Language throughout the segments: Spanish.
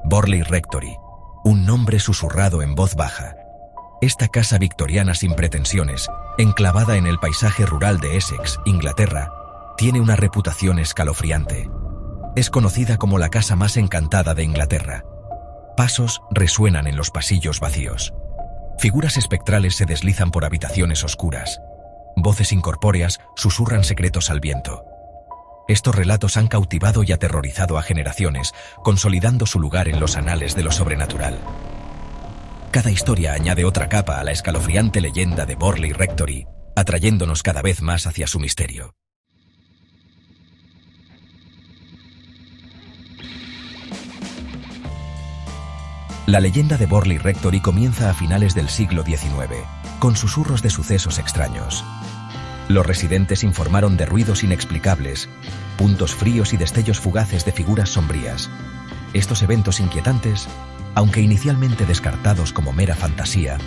Borley Rectory, un nombre susurrado en voz baja. Esta casa victoriana sin pretensiones, enclavada en el paisaje rural de Essex, Inglaterra, tiene una reputación escalofriante. Es conocida como la casa más encantada de Inglaterra. Pasos resuenan en los pasillos vacíos. Figuras espectrales se deslizan por habitaciones oscuras. Voces incorpóreas susurran secretos al viento. Estos relatos han cautivado y aterrorizado a generaciones, consolidando su lugar en los anales de lo sobrenatural. Cada historia añade otra capa a la escalofriante leyenda de Borley Rectory, atrayéndonos cada vez más hacia su misterio. La leyenda de Borley Rectory comienza a finales del siglo XIX, con susurros de sucesos extraños. Los residentes informaron de ruidos inexplicables, puntos fríos y destellos fugaces de figuras sombrías. Estos eventos inquietantes, aunque inicialmente descartados como mera fantasía,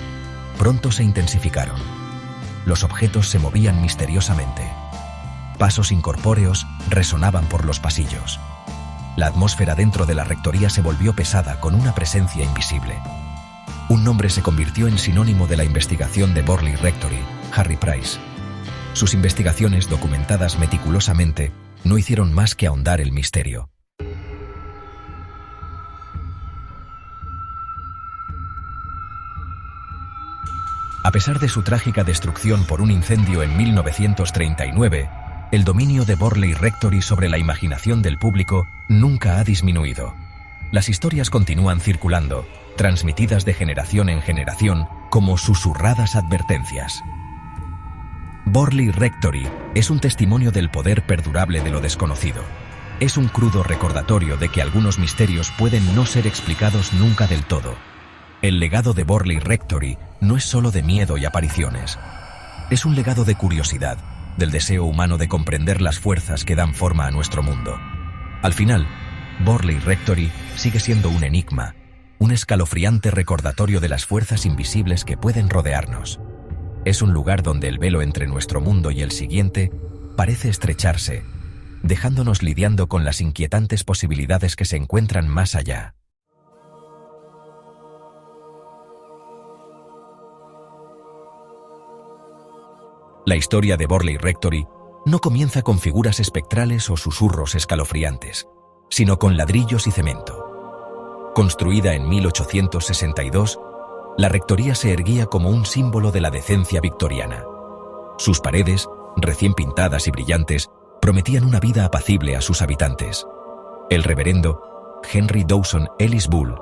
pronto se intensificaron. Los objetos se movían misteriosamente. Pasos incorpóreos resonaban por los pasillos. La atmósfera dentro de la rectoría se volvió pesada con una presencia invisible. Un nombre se convirtió en sinónimo de la investigación de Borley Rectory, Harry Price. Sus investigaciones, documentadas meticulosamente, no hicieron más que ahondar el misterio. A pesar de su trágica destrucción por un incendio en 1939, el dominio de Borley Rectory sobre la imaginación del público nunca ha disminuido. Las historias continúan circulando, transmitidas de generación en generación como susurradas advertencias. Borley Rectory es un testimonio del poder perdurable de lo desconocido. Es un crudo recordatorio de que algunos misterios pueden no ser explicados nunca del todo. El legado de Borley Rectory no es solo de miedo y apariciones. Es un legado de curiosidad, del deseo humano de comprender las fuerzas que dan forma a nuestro mundo. Al final, Borley Rectory sigue siendo un enigma, un escalofriante recordatorio de las fuerzas invisibles que pueden rodearnos. Es un lugar donde el velo entre nuestro mundo y el siguiente parece estrecharse, dejándonos lidiando con las inquietantes posibilidades que se encuentran más allá. La historia de Borley Rectory no comienza con figuras espectrales o susurros escalofriantes, sino con ladrillos y cemento. Construida en 1862, la rectoría se erguía como un símbolo de la decencia victoriana. Sus paredes, recién pintadas y brillantes, prometían una vida apacible a sus habitantes. El reverendo Henry Dawson Ellis Bull,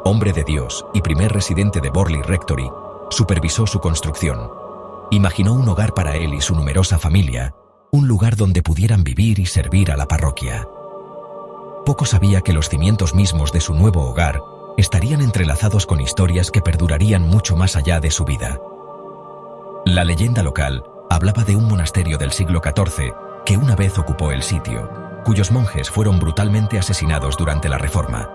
hombre de Dios y primer residente de Borley Rectory, supervisó su construcción. Imaginó un hogar para él y su numerosa familia, un lugar donde pudieran vivir y servir a la parroquia. Poco sabía que los cimientos mismos de su nuevo hogar estarían entrelazados con historias que perdurarían mucho más allá de su vida. La leyenda local hablaba de un monasterio del siglo XIV que una vez ocupó el sitio, cuyos monjes fueron brutalmente asesinados durante la Reforma.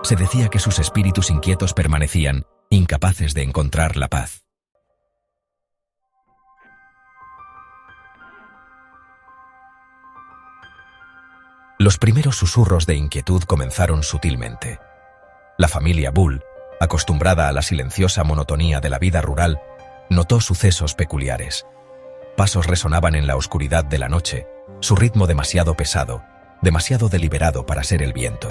Se decía que sus espíritus inquietos permanecían, incapaces de encontrar la paz. Los primeros susurros de inquietud comenzaron sutilmente. La familia Bull, acostumbrada a la silenciosa monotonía de la vida rural, notó sucesos peculiares. Pasos resonaban en la oscuridad de la noche, su ritmo demasiado pesado, demasiado deliberado para ser el viento.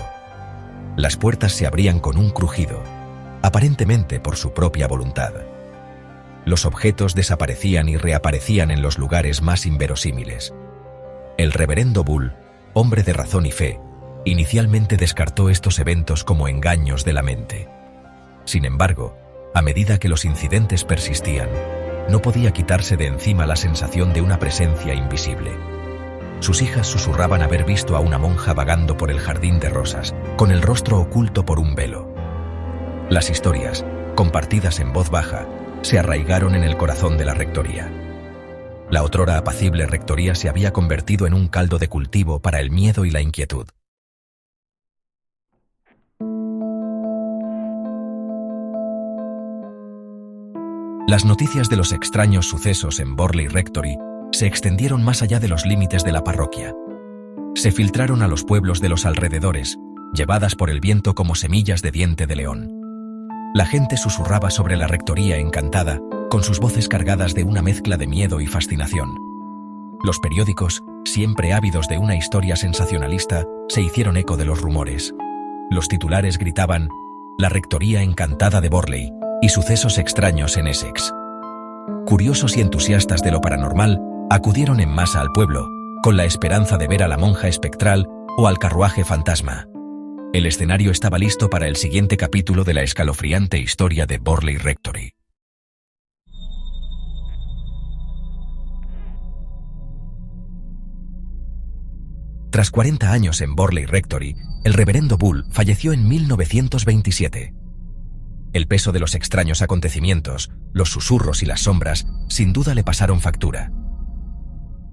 Las puertas se abrían con un crujido, aparentemente por su propia voluntad. Los objetos desaparecían y reaparecían en los lugares más inverosímiles. El reverendo Bull, hombre de razón y fe, inicialmente descartó estos eventos como engaños de la mente. Sin embargo, a medida que los incidentes persistían, no podía quitarse de encima la sensación de una presencia invisible. Sus hijas susurraban haber visto a una monja vagando por el jardín de rosas, con el rostro oculto por un velo. Las historias, compartidas en voz baja, se arraigaron en el corazón de la rectoría. La otrora apacible rectoría se había convertido en un caldo de cultivo para el miedo y la inquietud. Las noticias de los extraños sucesos en Borley Rectory se extendieron más allá de los límites de la parroquia. Se filtraron a los pueblos de los alrededores, llevadas por el viento como semillas de diente de león. La gente susurraba sobre la rectoría encantada, con sus voces cargadas de una mezcla de miedo y fascinación. Los periódicos, siempre ávidos de una historia sensacionalista, se hicieron eco de los rumores. Los titulares gritaban: «La rectoría encantada de Borley» y «Sucesos extraños en Essex». Curiosos y entusiastas de lo paranormal acudieron en masa al pueblo, con la esperanza de ver a la monja espectral o al carruaje fantasma. El escenario estaba listo para el siguiente capítulo de la escalofriante historia de Borley Rectory. Tras 40 años en Borley Rectory, el reverendo Bull falleció en 1927. El peso de los extraños acontecimientos, los susurros y las sombras, sin duda le pasaron factura.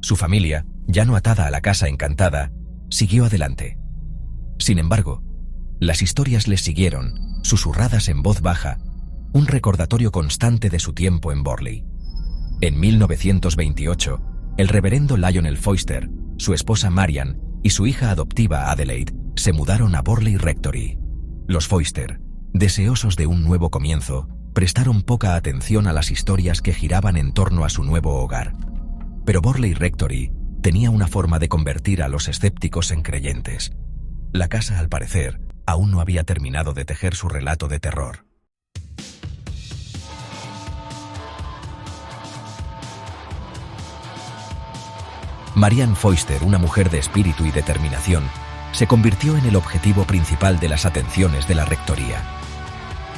Su familia, ya no atada a la casa encantada, siguió adelante. Sin embargo, las historias les siguieron, susurradas en voz baja, un recordatorio constante de su tiempo en Borley. En 1928, el reverendo Lionel Foyster, su esposa Marian y su hija adoptiva Adelaide se mudaron a Borley Rectory. Los Foyster, deseosos de un nuevo comienzo, prestaron poca atención a las historias que giraban en torno a su nuevo hogar. Pero Borley Rectory tenía una forma de convertir a los escépticos en creyentes. La casa, al parecer, aún no había terminado de tejer su relato de terror. Marianne Foyster, una mujer de espíritu y determinación, se convirtió en el objetivo principal de las atenciones de la rectoría.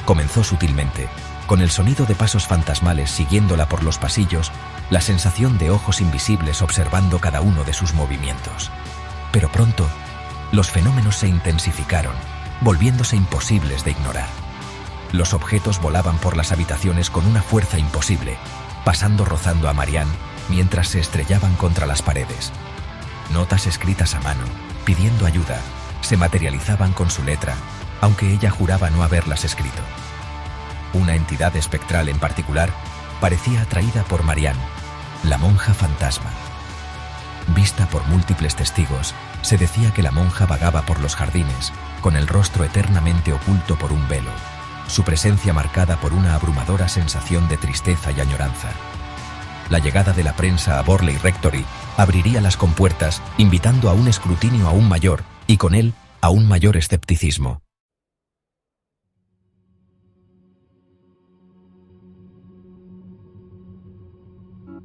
Comenzó sutilmente, con el sonido de pasos fantasmales siguiéndola por los pasillos, la sensación de ojos invisibles observando cada uno de sus movimientos. Pero pronto, los fenómenos se intensificaron, volviéndose imposibles de ignorar. Los objetos volaban por las habitaciones con una fuerza imposible, pasando rozando a Marianne mientras se estrellaban contra las paredes. Notas escritas a mano, pidiendo ayuda, se materializaban con su letra, aunque ella juraba no haberlas escrito. Una entidad espectral en particular parecía atraída por Marianne, la monja fantasma. Vista por múltiples testigos, se decía que la monja vagaba por los jardines, con el rostro eternamente oculto por un velo, su presencia marcada por una abrumadora sensación de tristeza y añoranza. La llegada de la prensa a Borley Rectory abriría las compuertas, invitando a un escrutinio aún mayor, y con él, a un mayor escepticismo.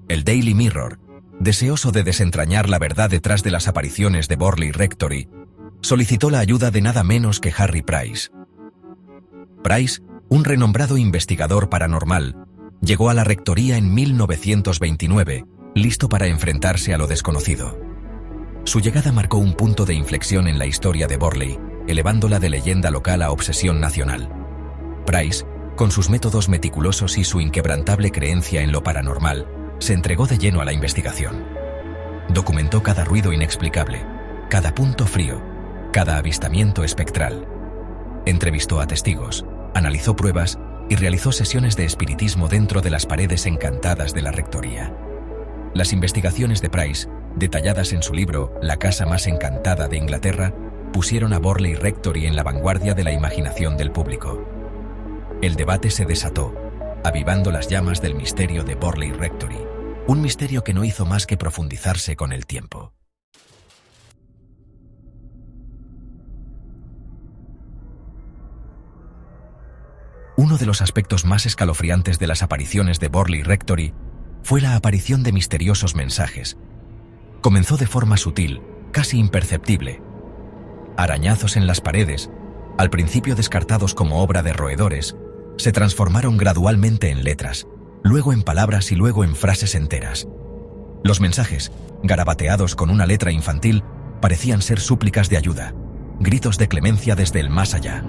El Daily Mirror, deseoso de desentrañar la verdad detrás de las apariciones de Borley Rectory, solicitó la ayuda de nada menos que Harry Price. Price, un renombrado investigador paranormal, llegó a la rectoría en 1929, listo para enfrentarse a lo desconocido. Su llegada marcó un punto de inflexión en la historia de Borley, elevándola de leyenda local a obsesión nacional. Price, con sus métodos meticulosos y su inquebrantable creencia en lo paranormal, se entregó de lleno a la investigación. Documentó cada ruido inexplicable, cada punto frío, cada avistamiento espectral. Entrevistó a testigos, analizó pruebas y realizó sesiones de espiritismo dentro de las paredes encantadas de la rectoría. Las investigaciones de Price, detalladas en su libro La casa más encantada de Inglaterra, pusieron a Borley Rectory en la vanguardia de la imaginación del público. El debate se desató, avivando las llamas del misterio de Borley Rectory, un misterio que no hizo más que profundizarse con el tiempo. Uno de los aspectos más escalofriantes de las apariciones de Borley Rectory fue la aparición de misteriosos mensajes. Comenzó de forma sutil, casi imperceptible. Arañazos en las paredes, al principio descartados como obra de roedores, se transformaron gradualmente en letras, luego en palabras y luego en frases enteras. Los mensajes, garabateados con una letra infantil, parecían ser súplicas de ayuda, gritos de clemencia desde el más allá.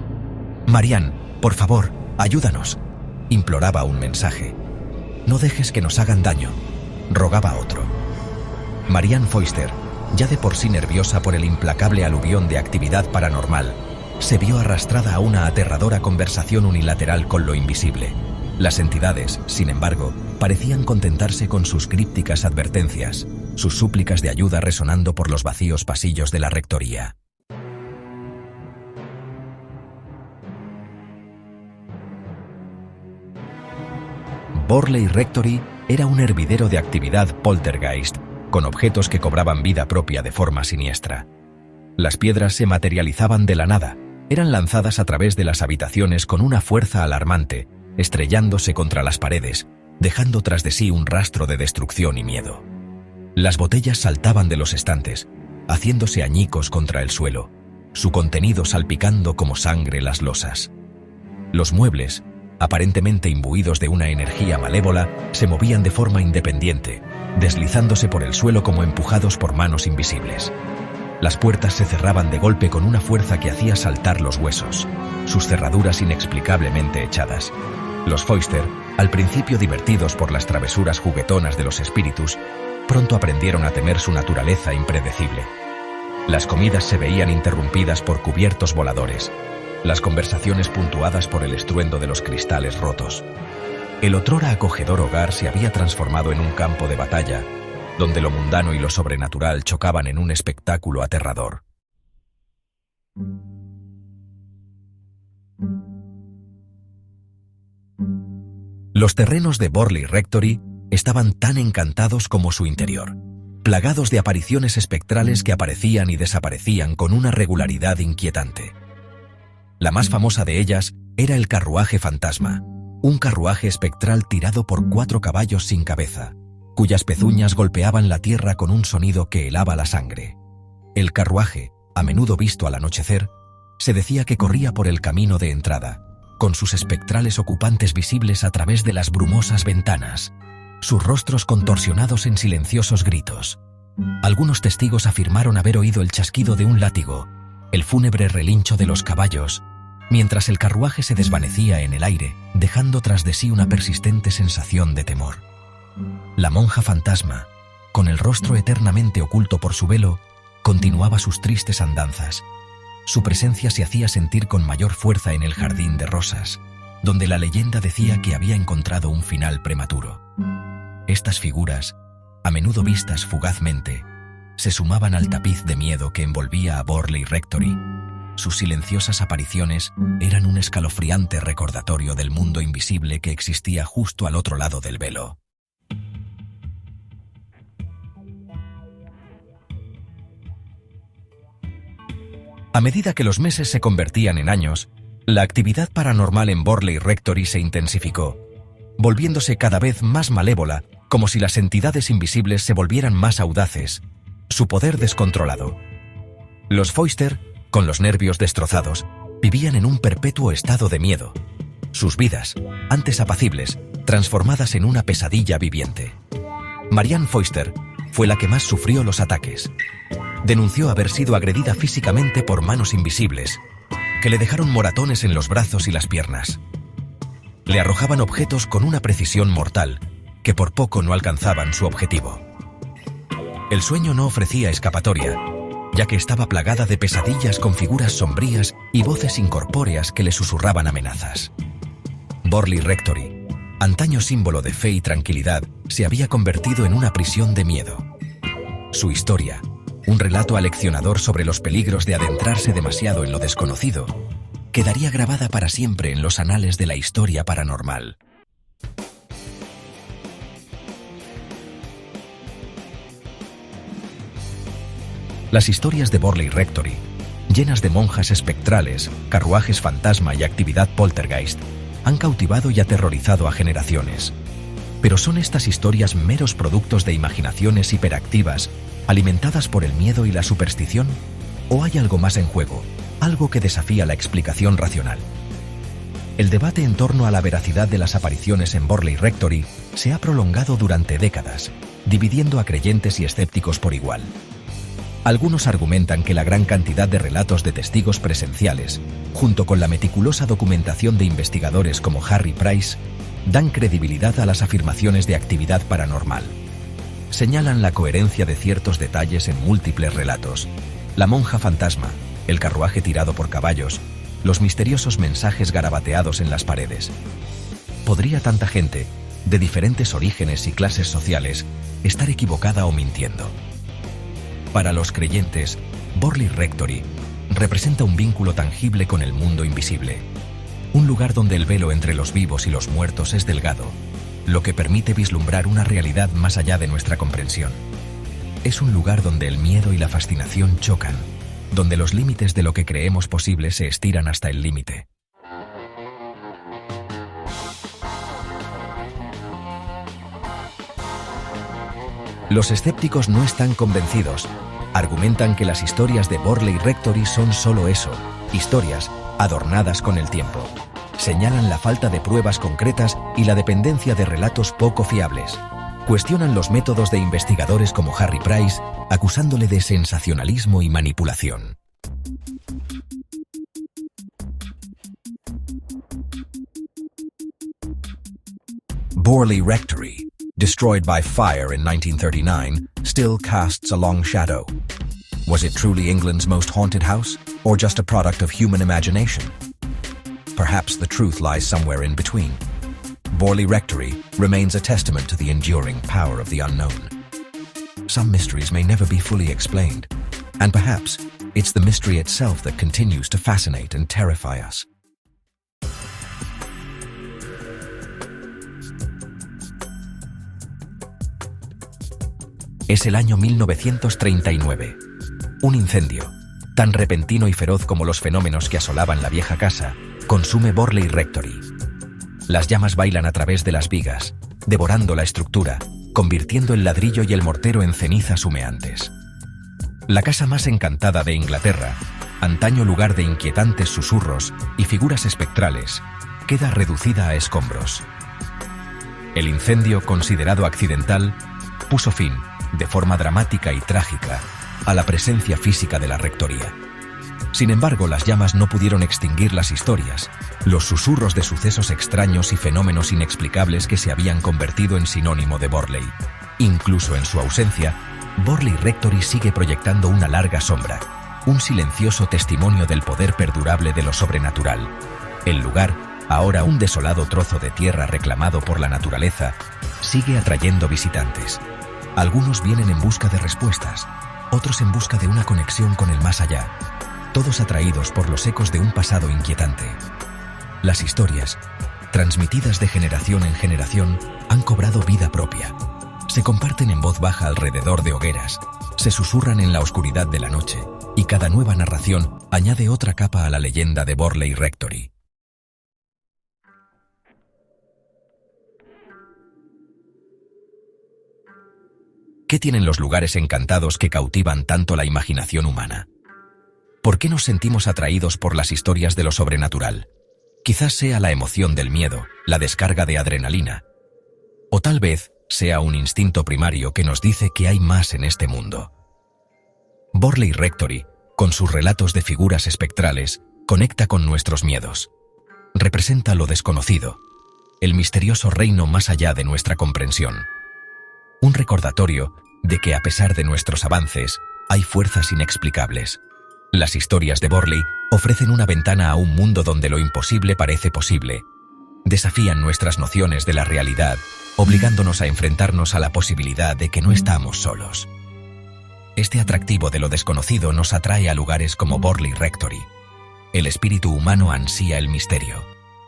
«Marianne, por favor, ayúdanos», imploraba un mensaje. «No dejes que nos hagan daño», rogaba otro. Marianne Foyster, ya de por sí nerviosa por el implacable aluvión de actividad paranormal, se vio arrastrada a una aterradora conversación unilateral con lo invisible. Las entidades, sin embargo, parecían contentarse con sus crípticas advertencias, sus súplicas de ayuda resonando por los vacíos pasillos de la rectoría. Borley Rectory era un hervidero de actividad poltergeist, con objetos que cobraban vida propia de forma siniestra. Las piedras se materializaban de la nada, eran lanzadas a través de las habitaciones con una fuerza alarmante, estrellándose contra las paredes, dejando tras de sí un rastro de destrucción y miedo. Las botellas saltaban de los estantes, haciéndose añicos contra el suelo, su contenido salpicando como sangre las losas. Los muebles, aparentemente imbuidos de una energía malévola, se movían de forma independiente, deslizándose por el suelo como empujados por manos invisibles. Las puertas se cerraban de golpe con una fuerza que hacía saltar los huesos, sus cerraduras inexplicablemente echadas. Los Foyster, al principio divertidos por las travesuras juguetonas de los espíritus, pronto aprendieron a temer su naturaleza impredecible. Las comidas se veían interrumpidas por cubiertos voladores, las conversaciones puntuadas por el estruendo de los cristales rotos. El otrora acogedor hogar se había transformado en un campo de batalla, donde lo mundano y lo sobrenatural chocaban en un espectáculo aterrador. Los terrenos de Borley Rectory estaban tan encantados como su interior, plagados de apariciones espectrales que aparecían y desaparecían con una regularidad inquietante. La más famosa de ellas era el carruaje fantasma, un carruaje espectral tirado por 4 caballos sin cabeza, cuyas pezuñas golpeaban la tierra con un sonido que helaba la sangre. El carruaje, a menudo visto al anochecer, se decía que corría por el camino de entrada, con sus espectrales ocupantes visibles a través de las brumosas ventanas, sus rostros contorsionados en silenciosos gritos. Algunos testigos afirmaron haber oído el chasquido de un látigo, el fúnebre relincho de los caballos, mientras el carruaje se desvanecía en el aire, dejando tras de sí una persistente sensación de temor. La monja fantasma, con el rostro eternamente oculto por su velo, continuaba sus tristes andanzas. Su presencia se hacía sentir con mayor fuerza en el jardín de rosas, donde la leyenda decía que había encontrado un final prematuro. Estas figuras, a menudo vistas fugazmente, se sumaban al tapiz de miedo que envolvía a Borley Rectory. Sus silenciosas apariciones eran un escalofriante recordatorio del mundo invisible que existía justo al otro lado del velo. A medida que los meses se convertían en años, la actividad paranormal en Borley Rectory se intensificó, volviéndose cada vez más malévola, como si las entidades invisibles se volvieran más audaces, su poder descontrolado. Los Foyster, con los nervios destrozados, vivían en un perpetuo estado de miedo, sus vidas, antes apacibles, transformadas en una pesadilla viviente. Marianne Foyster fue la que más sufrió los ataques. Denunció haber sido agredida físicamente por manos invisibles, que le dejaron moratones en los brazos y las piernas. Le arrojaban objetos con una precisión mortal, que por poco no alcanzaban su objetivo. El sueño no ofrecía escapatoria, ya que estaba plagada de pesadillas con figuras sombrías y voces incorpóreas que le susurraban amenazas. Borley Rectory, antaño símbolo de fe y tranquilidad, se había convertido en una prisión de miedo. Su historia, un relato aleccionador sobre los peligros de adentrarse demasiado en lo desconocido, quedaría grabada para siempre en los anales de la historia paranormal. Las historias de Borley Rectory, llenas de monjas espectrales, carruajes fantasma y actividad poltergeist, han cautivado y aterrorizado a generaciones. Pero ¿son estas historias meros productos de imaginaciones hiperactivas, alimentadas por el miedo y la superstición? ¿O hay algo más en juego, algo que desafía la explicación racional? El debate en torno a la veracidad de las apariciones en Borley Rectory se ha prolongado durante décadas, dividiendo a creyentes y escépticos por igual. Algunos argumentan que la gran cantidad de relatos de testigos presenciales, junto con la meticulosa documentación de investigadores como Harry Price, dan credibilidad a las afirmaciones de actividad paranormal. Señalan la coherencia de ciertos detalles en múltiples relatos: la monja fantasma, el carruaje tirado por caballos, los misteriosos mensajes garabateados en las paredes. ¿Podría tanta gente, de diferentes orígenes y clases sociales, estar equivocada o mintiendo? Para los creyentes, Borley Rectory representa un vínculo tangible con el mundo invisible, un lugar donde el velo entre los vivos y los muertos es delgado, lo que permite vislumbrar una realidad más allá de nuestra comprensión. Es un lugar donde el miedo y la fascinación chocan, donde los límites de lo que creemos posible se estiran hasta el límite. Los escépticos no están convencidos. Argumentan que las historias de Borley Rectory son solo eso, historias adornadas con el tiempo. Señalan la falta de pruebas concretas y la dependencia de relatos poco fiables. Cuestionan los métodos de investigadores como Harry Price, acusándole de sensacionalismo y manipulación. Borley Rectory, destroyed by fire in 1939, still casts a long shadow. Was it truly England's most haunted house, or just a product of human imagination? Perhaps the truth lies somewhere in between. Borley Rectory remains a testament to the enduring power of the unknown. Some mysteries may never be fully explained, and perhaps it's the mystery itself that continues to fascinate and terrify us. Es el año 1939. Un incendio, tan repentino y feroz como los fenómenos que asolaban la vieja casa, consume Borley Rectory. Las llamas bailan a través de las vigas, devorando la estructura, convirtiendo el ladrillo y el mortero en cenizas humeantes. La casa más encantada de Inglaterra, antaño lugar de inquietantes susurros y figuras espectrales, queda reducida a escombros. El incendio, considerado accidental, puso fin, de forma dramática y trágica, a la presencia física de la rectoría. Sin embargo, las llamas no pudieron extinguir las historias, los susurros de sucesos extraños y fenómenos inexplicables que se habían convertido en sinónimo de Borley. Incluso en su ausencia, Borley Rectory sigue proyectando una larga sombra, un silencioso testimonio del poder perdurable de lo sobrenatural. El lugar, ahora un desolado trozo de tierra reclamado por la naturaleza, sigue atrayendo visitantes. Algunos vienen en busca de respuestas, otros en busca de una conexión con el más allá, todos atraídos por los ecos de un pasado inquietante. Las historias, transmitidas de generación en generación, han cobrado vida propia. Se comparten en voz baja alrededor de hogueras, se susurran en la oscuridad de la noche, y cada nueva narración añade otra capa a la leyenda de Borley Rectory. ¿Qué tienen los lugares encantados que cautivan tanto la imaginación humana? ¿Por qué nos sentimos atraídos por las historias de lo sobrenatural? Quizás sea la emoción del miedo, la descarga de adrenalina. O tal vez sea un instinto primario que nos dice que hay más en este mundo. Borley Rectory, con sus relatos de figuras espectrales, conecta con nuestros miedos. Representa lo desconocido, el misterioso reino más allá de nuestra comprensión. Un recordatorio de que a pesar de nuestros avances, hay fuerzas inexplicables. Las historias de Borley ofrecen una ventana a un mundo donde lo imposible parece posible. Desafían nuestras nociones de la realidad, obligándonos a enfrentarnos a la posibilidad de que no estamos solos. Este atractivo de lo desconocido nos atrae a lugares como Borley Rectory. El espíritu humano ansía el misterio.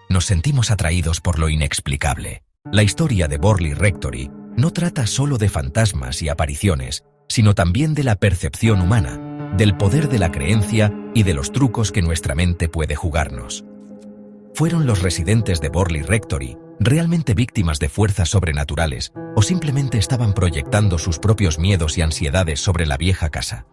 Nos sentimos atraídos por lo inexplicable. La historia de Borley Rectory no trata solo de fantasmas y apariciones, sino también de la percepción humana, del poder de la creencia y de los trucos que nuestra mente puede jugarnos. ¿Fueron los residentes de Borley Rectory realmente víctimas de fuerzas sobrenaturales o simplemente estaban proyectando sus propios miedos y ansiedades sobre la vieja casa?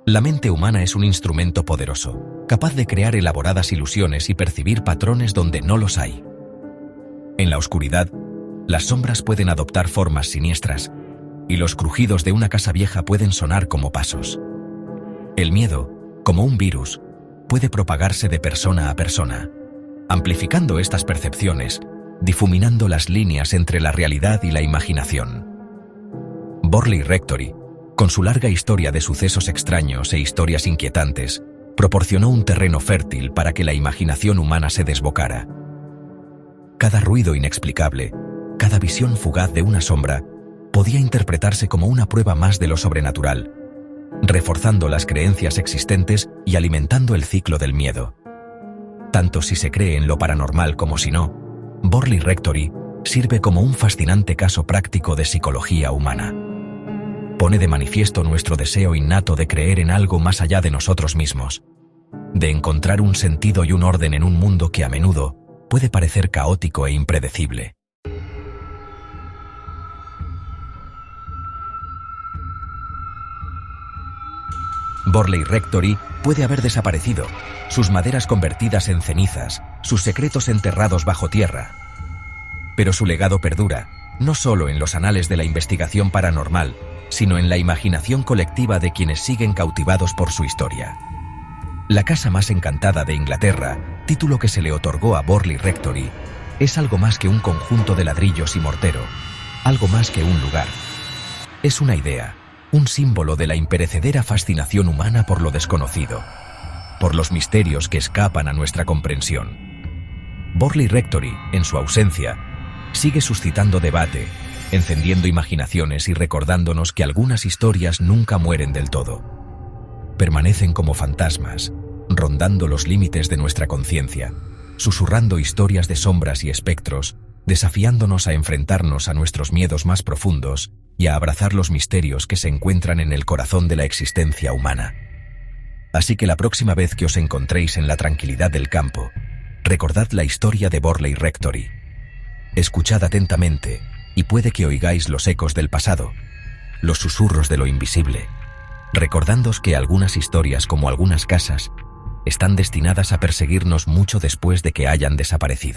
La mente humana es un instrumento poderoso, capaz de crear elaboradas ilusiones y percibir patrones donde no los hay. En la oscuridad, las sombras pueden adoptar formas siniestras, y los crujidos de una casa vieja pueden sonar como pasos. El miedo, como un virus, puede propagarse de persona a persona, amplificando estas percepciones, difuminando las líneas entre la realidad y la imaginación. Borley Rectory, con su larga historia de sucesos extraños e historias inquietantes, proporcionó un terreno fértil para que la imaginación humana se desbocara. Cada ruido inexplicable, cada visión fugaz de una sombra, podía interpretarse como una prueba más de lo sobrenatural, reforzando las creencias existentes y alimentando el ciclo del miedo. Tanto si se cree en lo paranormal como si no, Borley Rectory sirve como un fascinante caso práctico de psicología humana. Pone de manifiesto nuestro deseo innato de creer en algo más allá de nosotros mismos, de encontrar un sentido y un orden en un mundo que a menudo puede parecer caótico e impredecible. Borley Rectory puede haber desaparecido, sus maderas convertidas en cenizas, sus secretos enterrados bajo tierra. Pero su legado perdura, no solo en los anales de la investigación paranormal, sino en la imaginación colectiva de quienes siguen cautivados por su historia. La casa más encantada de Inglaterra, título que se le otorgó a Borley Rectory, es algo más que un conjunto de ladrillos y mortero, algo más que un lugar. Es una idea, un símbolo de la imperecedera fascinación humana por lo desconocido, por los misterios que escapan a nuestra comprensión. Borley Rectory, en su ausencia, sigue suscitando debate, encendiendo imaginaciones y recordándonos que algunas historias nunca mueren del todo. Permanecen como fantasmas, rondando los límites de nuestra conciencia, susurrando historias de sombras y espectros, desafiándonos a enfrentarnos a nuestros miedos más profundos y a abrazar los misterios que se encuentran en el corazón de la existencia humana. Así que la próxima vez que os encontréis en la tranquilidad del campo, recordad la historia de Borley Rectory. Escuchad atentamente y puede que oigáis los ecos del pasado, los susurros de lo invisible, recordándoos que algunas historias, como algunas casas, están destinadas a perseguirnos mucho después de que hayan desaparecido.